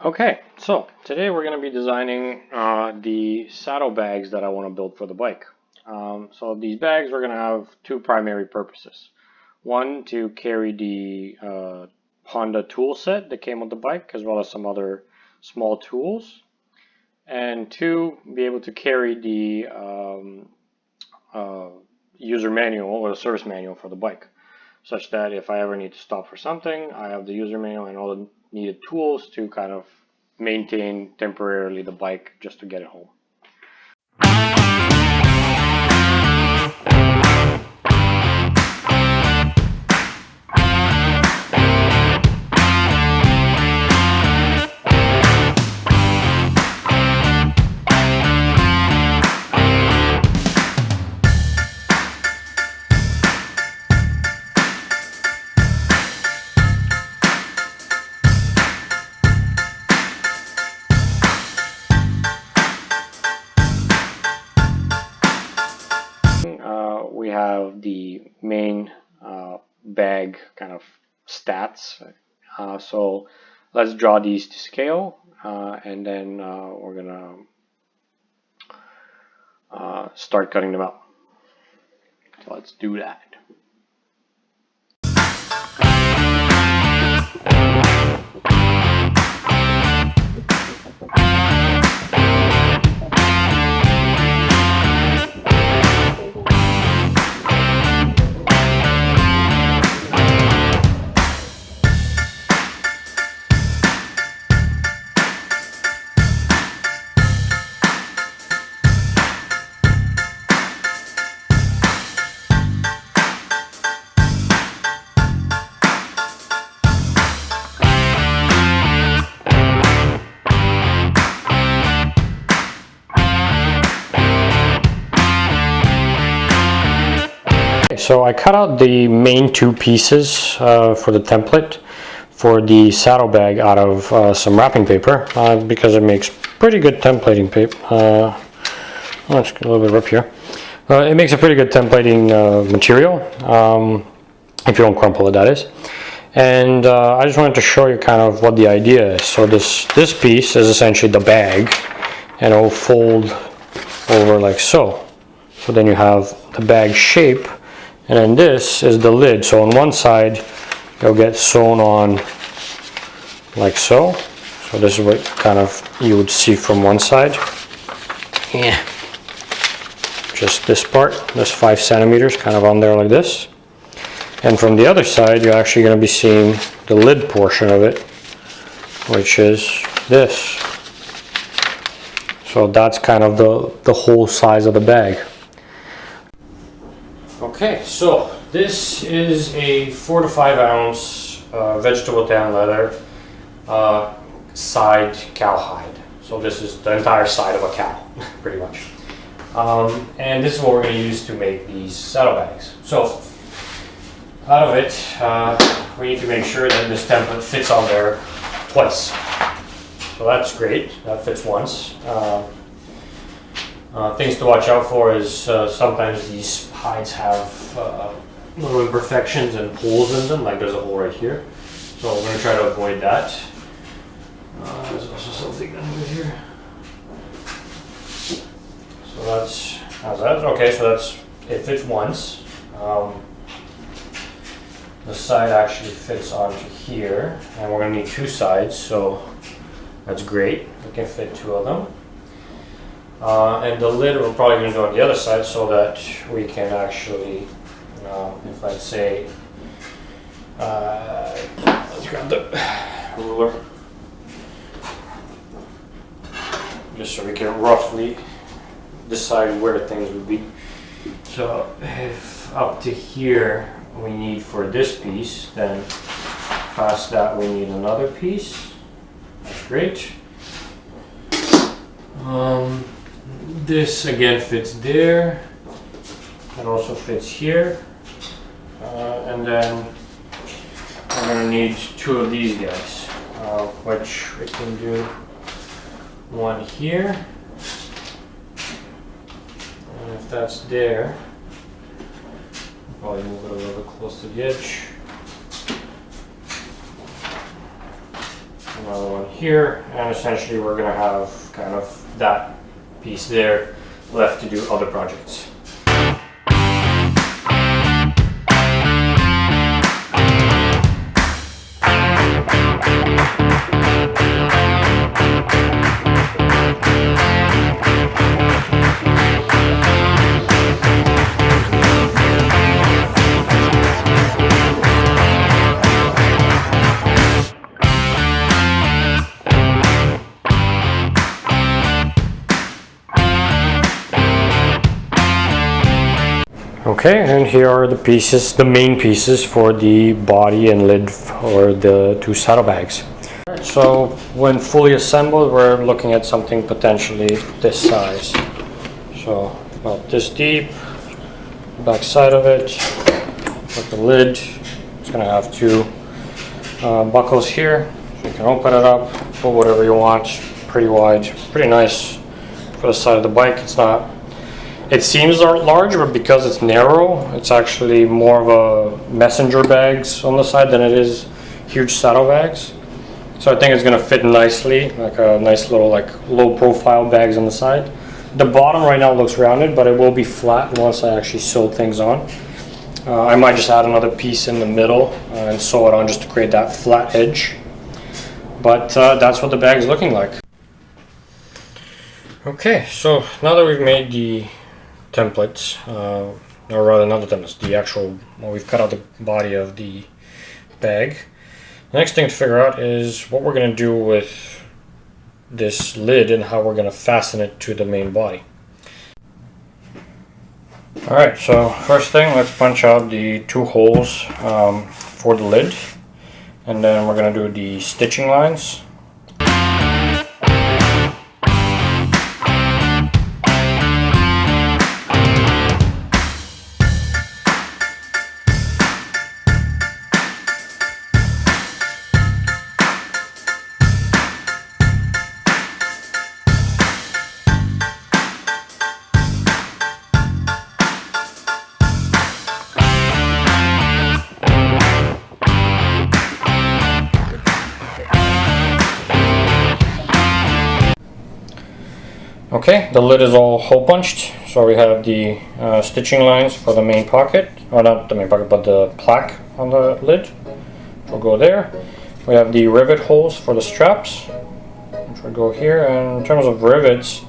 Okay, so today we're going to be designing the saddlebags that I want to build for the bike. So these bags are going to have two primary purposes. One, to carry the Honda tool set that came with the bike, as well as some other small tools. And two, be able to carry the user manual or the service manual for the bike, such that if I ever need to stop for something, I have the user manual and all the needed tools to kind of maintain temporarily the bike just to get it home. We have the main bag kind of stats. So let's draw these to scale, and then we're gonna start cutting them out. So let's do that. So I cut out the main two pieces for the template for the saddlebag out of some wrapping paper because it makes pretty good templating paper. Let's get a little bit up here. It makes a pretty good templating material if you don't crumple it, that is. And I just wanted to show you kind of what the idea is. So this piece is essentially the bag, and it will fold over like so. So then you have the bag shape. And then this is the lid. So on one side, you'll get sewn on like so. So this is what kind of you would see from one side. Yeah. Just this part, this 5 centimeters kind of on there like this. And from the other side, you're actually going to be seeing the lid portion of it, which is this. So that's kind of the whole size of the bag. Okay, so this is a 4 to 5 ounce vegetable tan leather side cow hide. So this is the entire side of a cow, pretty much. And this is what we're going to use to make these saddlebags. So out of it, we need to make sure that this template fits on there twice. So that's great, that fits once. Things to watch out for is sometimes these hides have little imperfections and holes in them, like there's a hole right here. So we're going to try to avoid that. There's also something under here. So that's, how's that? Okay, so it fits once. The side actually fits onto here, and we're going to need 2 sides, so that's great. We can fit 2 of them. And the lid we're probably going to do on the other side so that we can actually, if let's say, let's grab the ruler, just so we can roughly decide where things would be. So if up to here we need for this piece, then past that we need another piece. That's great. This again fits there, it also fits here, and then we're going to need 2 of these guys, which we can do one here, and if that's there, probably move it a little bit close to the edge. another one here, and essentially we're going to have kind of that piece there left to do other projects. Okay, and here are the pieces, the main pieces for the body and lid for the two saddlebags. Alright, so when fully assembled, we're looking at something potentially this size. So about this deep, back side of it, with the lid. It's going to have two buckles here. So you can open it up, put whatever you want. Pretty wide, pretty nice for the side of the bike. It's not. It seems large, but because it's narrow, it's actually more of a messenger bags on the side than it is huge saddlebags. So I think it's going to fit nicely, like a nice little like low profile bags on the side. The bottom right now looks rounded, but it will be flat once I actually sew things on. I might just add another piece in the middle and sew it on just to create that flat edge. But that's what the bag is looking like. Okay, so now that we've made the templates, or rather not the templates, the actual, well, we've cut out the body of the bag. The next thing to figure out is what we're going to do with this lid and how we're going to fasten it to the main body. Alright, so first thing, let's punch out the two holes for the lid, and then we're going to do the stitching lines. Okay, the lid is all hole punched, so we have the stitching lines for the main pocket, or not the main pocket, but the plaque on the lid, which will go there. We have the rivet holes for the straps, which will go here. And in terms of rivets,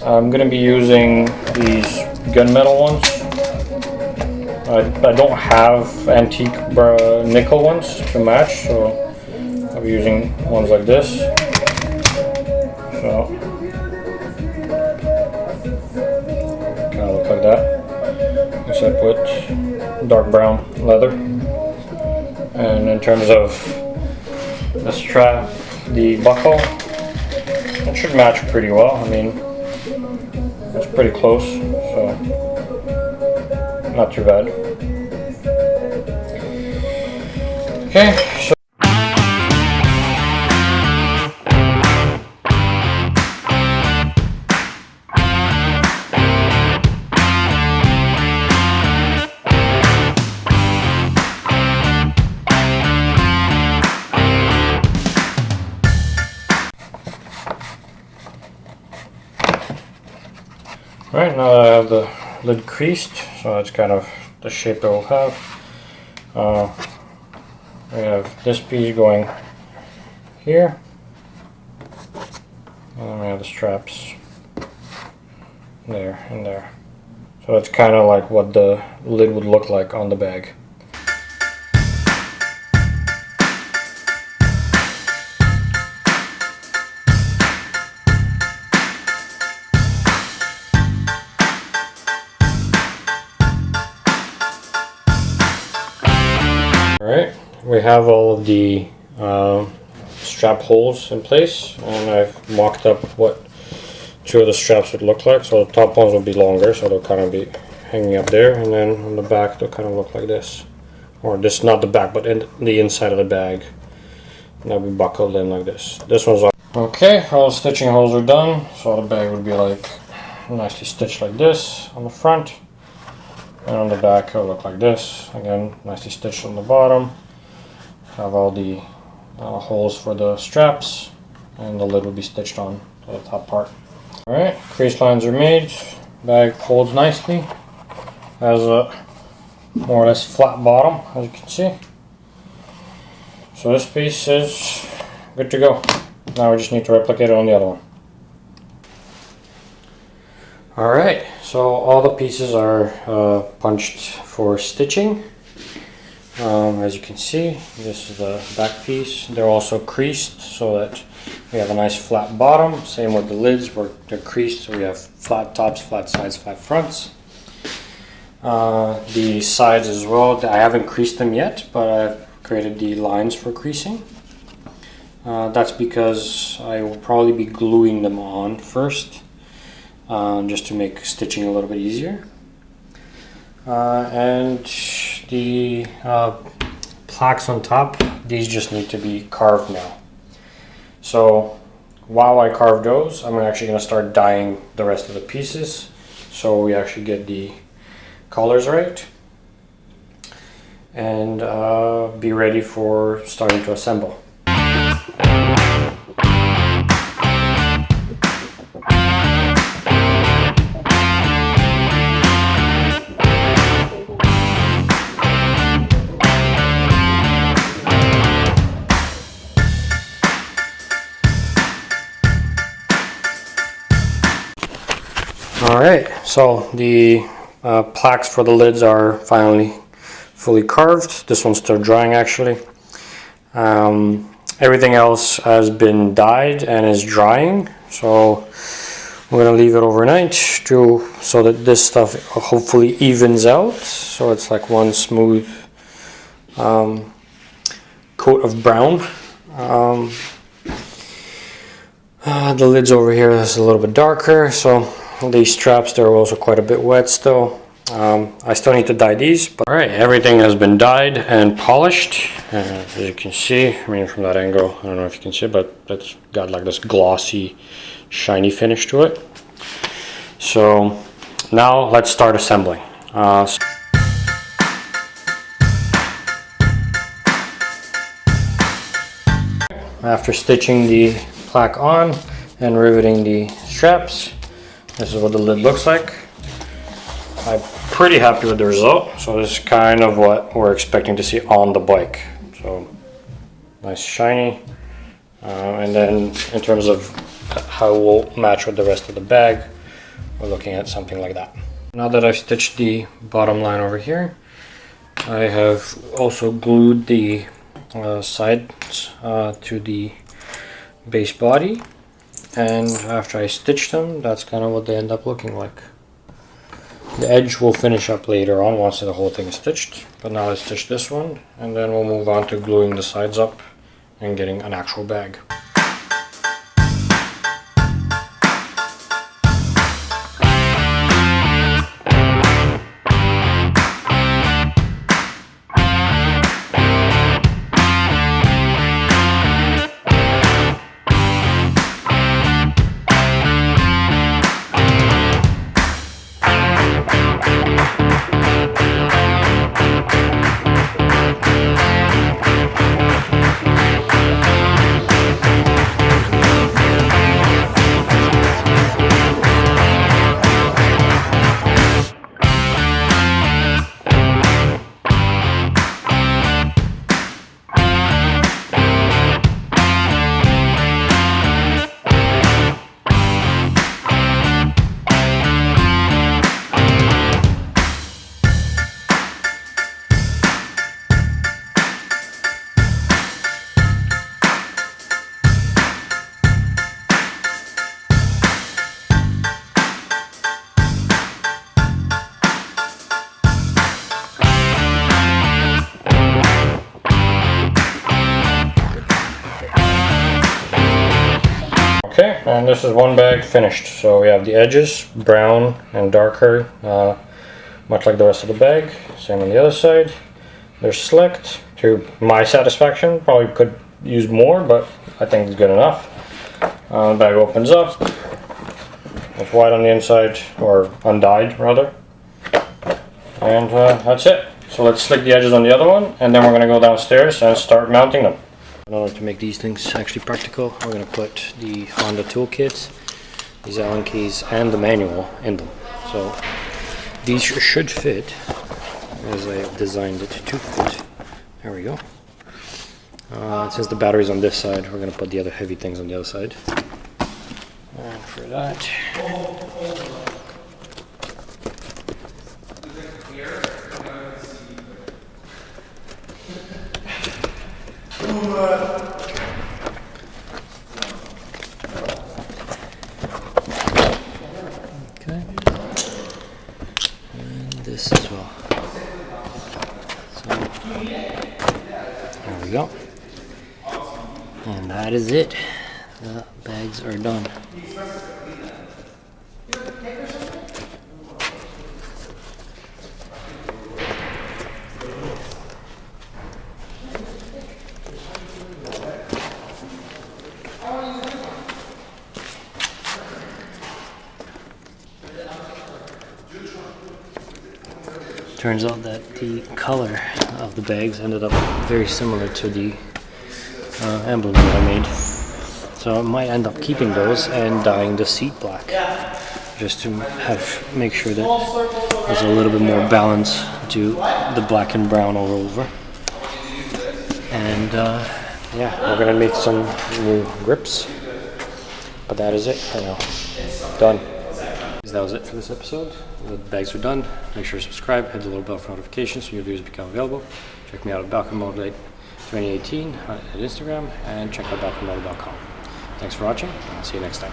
I'm going to be using these gunmetal ones. I don't have antique nickel ones to match, so I'll be using ones like this. So kind of look like that, except with dark brown leather. And in terms of the strap, the buckle, it should match pretty well. I mean, it's pretty close, so not too bad. Okay, so right, now that I have the lid creased, so that's kind of the shape it will have. We have this piece going here, and then we have the straps there and there. So it's kind of like what the lid would look like on the bag. Alright, we have all of the strap holes in place, and I've mocked up what two of the straps would look like. So the top ones will be longer, so they'll kind of be hanging up there, and then on the back they'll kind of look like this. Or this, not the back, but in the inside of the bag. And they'll be buckled in like this. This one's all okay, all the stitching holes are done, so the bag would be like nicely stitched like this on the front. And on the back it'll look like this. Again, nicely stitched on the bottom. Have all the holes for the straps, and the lid will be stitched on to the top part. Alright, crease lines are made, bag holds nicely, has a more or less flat bottom as you can see. So this piece is good to go. Now we just need to replicate it on the other one. Alright, so all the pieces are punched for stitching. As you can see, this is the back piece. They're also creased so that we have a nice flat bottom. Same with the lids, where they're creased so we have flat tops, flat sides, flat fronts. The sides as well, I haven't creased them yet, but I've created the lines for creasing. That's because I will probably be gluing them on first, just to make stitching a little bit easier. And the plaques on top, these just need to be carved now. So while I carve those, I'm actually going to start dyeing the rest of the pieces so we actually get the colors right, and be ready for starting to assemble. Alright, so the plaques for the lids are finally fully carved. This one's still drying actually. Everything else has been dyed and is drying, so we're going to leave it overnight so that this stuff hopefully evens out, so it's like one smooth coat of brown. The lids over here is a little bit darker, so these straps, they're also quite a bit wet still. I still need to dye these, but alright, everything has been dyed and polished. As you can see, I mean from that angle, I don't know if you can see it, but it's got like this glossy, shiny finish to it. So now let's start assembling. After stitching the plaque on and riveting the straps, this is what the lid looks like. I'm pretty happy with the result. So this is kind of what we're expecting to see on the bike. So nice shiny. And then in terms of how it will match with the rest of the bag, we're looking at something like that. Now that I've stitched the bottom line over here, I have also glued the sides to the base body. And after I stitch them, that's kind of what they end up looking like. The edge will finish up later on once the whole thing is stitched, but now let's stitch this one, and then we'll move on to gluing the sides up and getting an actual bag. Okay, and this is one bag finished. So we have the edges, brown and darker, much like the rest of the bag. Same on the other side. They're slicked to my satisfaction. Probably could use more, but I think it's good enough. The bag opens up. It's white on the inside, or undyed rather. And that's it. So let's slick the edges on the other one, and then we're going to go downstairs and start mounting them. In order to make these things actually practical, we're going to put the Honda toolkit, these Allen keys, and the manual in them. So these should fit as I have designed it to fit. There we go. Since the battery's on this side, we're going to put the other heavy things on the other side. And for that, okay, and this as well. So there we go. And that is it. The bags are done. Turns out that the color of the bags ended up very similar to the emblem that I made. So I might end up keeping those and dyeing the seat black, just to make sure that there's a little bit more balance to the black and brown all over. And yeah, we're gonna make some new grips, but that is it for now. Done. That was it for this episode. The bags are done. Make sure to subscribe, hit the little bell for notifications so your videos become available. Check me out at BalkanMoto 2018 at Instagram, and check out BalkanMoto.com. Thanks for watching, and I'll see you next time.